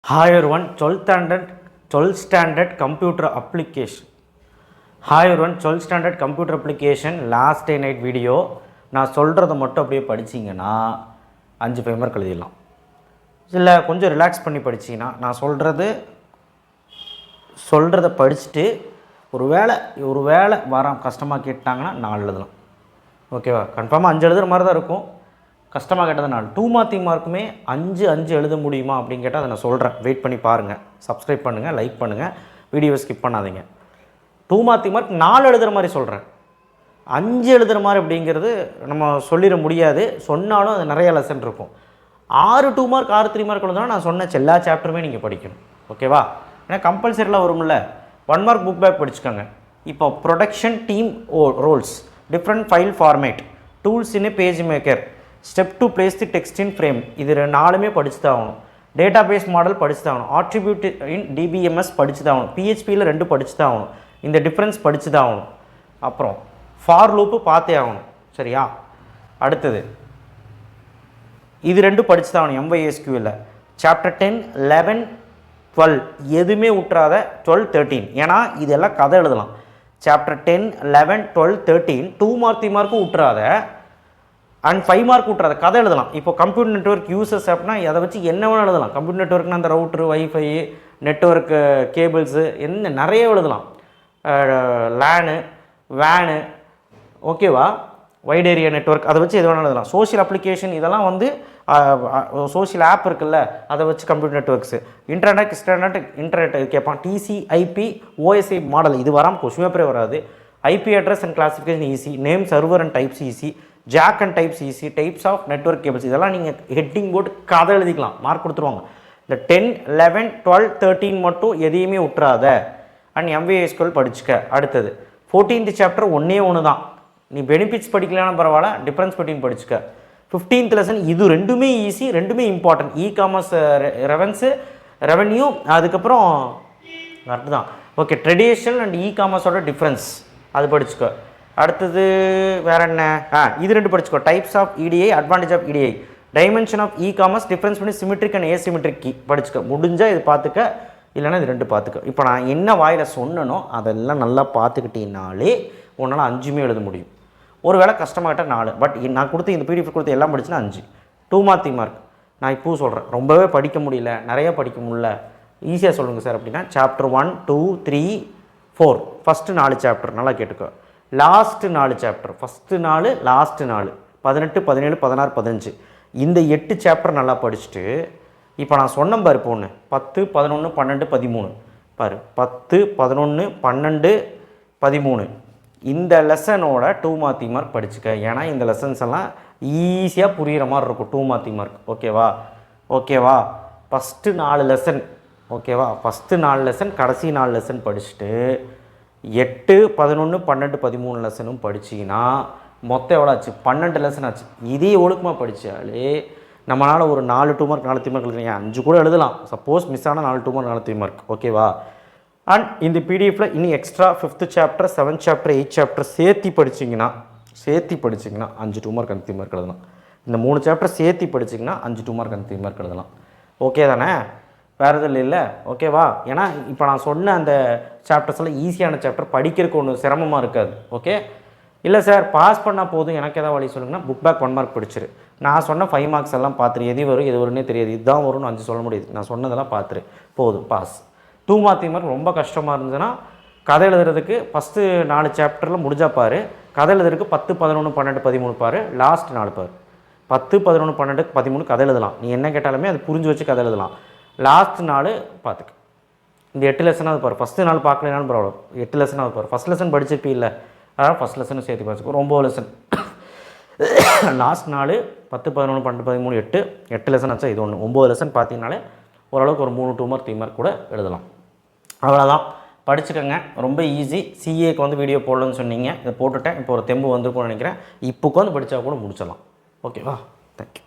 Hi everyone, 12th standard computer application. Hi everyone, 12th standard computer application last day night video. நான் சொல்கிறத மட்டும் அப்படியே படிச்சிங்கன்னா 5 பேமர்க் எழுதிடலாம். இல்லை கொஞ்சம் ரிலாக்ஸ் பண்ணி படிச்சிங்கன்னா நான் சொல்கிறத படிச்சுட்டு ஒரு வேளை வரான் கஷ்டமாக கேட்டாங்கன்னா 4 எழுதலாம். ஓகேவா? கன்ஃபார்மாக 5 எழுதுகிற மாதிரி தான் இருக்கும். கஷ்டமாக கேட்டது 4. 2 மார்க் மார்க்குமே 5 எழுத முடியுமா அப்படின்னு கேட்டால் அதை நான் சொல்கிறேன். வெயிட் பண்ணி பாருங்கள், சப்ஸ்கிரைப் பண்ணுங்கள், லைக் பண்ணுங்கள், வீடியோவை ஸ்கிப் பண்ணாதீங்க. 2 மார்க் 4 எழுதுகிற மாதிரி சொல்கிறேன். 5 எழுதுகிற மாதிரி அப்படிங்கிறது நம்ம சொல்லிட முடியாது. சொன்னாலும் அது நிறைய லெசன் இருக்கும். 6 2 மார்க் 6 3 மார்க் எழுதுனா நான் சொன்ன எல்லா சாப்டருமே நீங்கள் படிக்கணும். ஓகேவா? ஏன்னா கம்பல்சரியில் வரும்ல. 1 மார்க் புக் பேக் படிச்சுக்கோங்க. இப்போ production team roles, different file format, tools in page maker, step to place the text in frame, இது 4மே படிச்சு தான் ஆகணும். டேட்டா பேஸ் மாடல் படிச்சு தான் ஆகணும். ஆட்ரிபியூட் இன் டிபிஎம்எஸ் படிச்சு தான் ஆகணும். பிஹெச்பியில் 2 படிச்சு தான் ஆகணும். இந்த டிஃப்ரென்ஸ் படிச்சு தான் ஆகணும். அப்புறம் ஃபார் லூப்பு பார்த்தே ஆகணும். சரியா? அடுத்தது இது 2 படிச்சு தான் ஆகணும். MySQL சாப்டர் 10 11 12 எதுவுமே விட்டுறாத. 12 13 ஏன்னா இதெல்லாம் கதை எழுதலாம். சாப்டர் 10 11 12 13 2 மார்க் 3 மார்க்கும் விட்டுறாத, அண்ட் 5 மார்க் விட்றாத, கதை எழுதலாம். இப்போ கம்ப்யூட்டர் நெட்ஒர்க் யூசர்ஸ் அப்படின்னா அதை வச்சு என்ன வேணும் எழுதலாம். கம்ப்யூட்டர் நெட்ஒர்க்னா அந்த ரவுட்ரு, வைஃபை, நெட்ஒர்க்கு கேபிள்ஸு, என்ன நிறைய எழுதலாம். லேனு, வேனு, ஓகேவா, வைட் ஏரியா நெட்ஒர்க், அதை வச்சு எது வேணாலும் எழுதலாம். சோஷியல் அப்ளிகேஷன் இதெல்லாம் வந்து சோஷியல் ஆப் இருக்குல்ல, அதை வச்சு கம்ப்யூட்டர் நெட்ஒர்க்ஸு. இன்டர்நெட் கேட்பான். TCP OSI மாடல் இது வராமல் கொஸ்டின் பேப்பரே வராது. IP address and classification easy, name server and types easy, jack and types easy, types of network cables, இதெல்லாம் நீங்கள் ஹெட்டிங் போட்டு கதை எழுதிக்கலாம், மார்க் கொடுத்துருவாங்க. இந்த 10 11 12 13 மட்டும் எதையுமே விட்டுறாத. And MySQL படிச்சுக்க. அடுத்தது 14th சாப்டர் ஒன்று தான். நீ பெனிஃபிட்ஸ் படிக்கலான்னு பரவாயில்ல, டிஃப்ரென்ஸ் பிட்வீன் படிச்சுக்க. 15th லெசன் இது 2மே ஈஸி, 2மே இம்பார்ட்டன்ட். இகாமர்ஸ் ரெவன்யூ, அதுக்கப்புறம் கரெக்டு தான். ஓகே, ட்ரெடிஷனல் அண்ட் இகாமர்ஸோட டிஃப்ரென்ஸ் அது படிச்சுக்க. அடுத்தது வேறு என்ன? இது 2 படிச்சுக்கோ. Types of EDI, advantage of EDI, dimension of ecommerce, difference பண்ணி சிமெட்ரிக் அண்ட் ஏசிமெட்ரிக் கீ படிச்சுக்க. முடிஞ்சால் இது பார்த்துக்க, இல்லைனா இது 2 பார்த்துக்க. இப்போ நான் என்ன வாயில் சொன்னனோ அதெல்லாம் நல்லா பார்த்துக்கிட்டீங்கனாலே உன்னால் 5மே எழுத முடியும். ஒரு வேளை கஷ்டமாகிட்ட 4. பட் நான் கொடுத்து இந்த PDF கொடுத்து எல்லாம் படிச்சுன்னா 5. 2 மார்க் 3 மார்க் நான் இப்போ சொல்கிறேன். ரொம்பவே படிக்க முடியல, நிறைய படிக்க முடியல, ஈஸியாக சொல்லுங்கள் சார் அப்படின்னா சாப்டர் 1 2 3 4 ஃபஸ்ட்டு 4 சாப்டர் நல்லா கேட்டுக்கோ. லாஸ்ட்டு 4 சாப்டர், ஃபஸ்ட்டு 4 லாஸ்ட்டு 4 18 17 16 15 இந்த 8 சாப்டர் நல்லா படிச்சுட்டு, இப்போ நான் சொன்ன பாரு இப்போ ஒன்று 10 11 12 13 பாரு, 10 11 12 13 இந்த லெசனோட 2 மார்க் 3 மார்க் படிச்சுக்க. ஏன்னா இந்த லெசன்ஸ் எல்லாம் ஈஸியாக புரிகிற மாதிரி இருக்கும். 2 மார்க் 3 மார்க் ஓகேவா? ஃபஸ்ட்டு 4 லெசன் ஓகேவா? ஃபஸ்ட்டு 4 லெசன், கடைசி 4 லெசன் படிச்சுட்டு 8 11 12 13 லெசனும் படிச்சிங்கன்னா மொத்தம் எவ்வளோ ஆச்சு? 12 லெசன் ஆச்சு. இதே ஒழுக்கமாக படித்தாலே நம்மளால் ஒரு 4 2 மார்க் 4 3 மார்க் எழுதுறீங்க, 5 கூட எழுதலாம். சப்போஸ் மிஸ் ஆனால் 4 2 மார்க் 4 3 மார்க் ஓகேவா? அண்ட் இந்த PDFயில் இன்னும் extra 5th chapter 7th chapter 8th chapter சேர்த்தி படிச்சிங்கன்னா 5 2 மார்க் 5 மார்க் எழுதலாம். இந்த 3 சாப்டர் சேர்த்தி படிச்சிங்கன்னா 5 2 மார்க் 5 மார்க் எழுதலாம். ஓகே தானே? வேறு எதுவும் இல்லை ஓகேவா? ஏன்னா இப்போ நான் சொன்ன அந்த சாப்டர்ஸ் எல்லாம் ஈஸியான சாப்டர், படிக்கிறதுக்கு ஒன்று சிரமமாக இருக்காது. ஓகே, இல்லை சார் பாஸ் பண்ணால் போதும் எனக்கு ஏதாவது வழி சொல்லுங்கன்னா புக் பேக் 1 மார்க் படிச்சிரு. நான் சொன்ன 5 மார்க்ஸ் எல்லாம் பார்த்துரு, எது வரும் எது வரும்னே தெரியாது, இதுதான் வரும்னு 5 சொல்ல முடியாது. நான் சொன்னதெல்லாம் பார்த்துரு போதும், பாஸ். 2 மார்க் 3 மார்க் ரொம்ப கஷ்டமாக இருந்ததுன்னா கதை எழுதுறதுக்கு ஃபஸ்ட்டு 4 சாப்டரில் முடிஞ்சா பாரு, கதை எழுதுறதுக்கு 10 11 12 13 பாரு, லாஸ்ட் 4 பாரு. 10 11 12 13 கதை எழுதலாம். நீ என்ன கேட்டாலுமே அது புரிஞ்சு வச்சு கதை எழுதலாம். லாஸ்ட் 4 பார்த்துக்க. இந்த 8 லெசனாவது பாரு. ஃபஸ்ட்டு 4 பார்க்கலனாலும் ப்ராப்ளம், 8 லெசனாவது பாரு. ஃபஸ்ட் லெசன் படிச்சிருப்பீ இல்லை, அதான் ஃபஸ்ட் லெசனும் சேர்த்து படிச்சுக்கோ. 9 லெசன். லாஸ்ட் 4 10 11 12 13 8 லெசன் ஆச்சா, இது ஒன்று 9 லெசன் பார்த்தீங்கனாலே ஓரளவுக்கு ஒரு 3 2 மார்க் 3 மார்க் கூட எழுதலாம். அவ்வளோதான், படிச்சுக்கோங்க. ரொம்ப ஈஸி. CAக்கு வந்து வீடியோ போடலன்னு சொன்னீங்க, இதை போட்டுட்டேன். இப்போ ஒரு தெம்பு வந்துருக்கும்னு நினைக்கிறேன். இப்போ உட்காந்து படித்தா கூட முடிச்சிடலாம். ஓகேவா? தேங்க்யூ.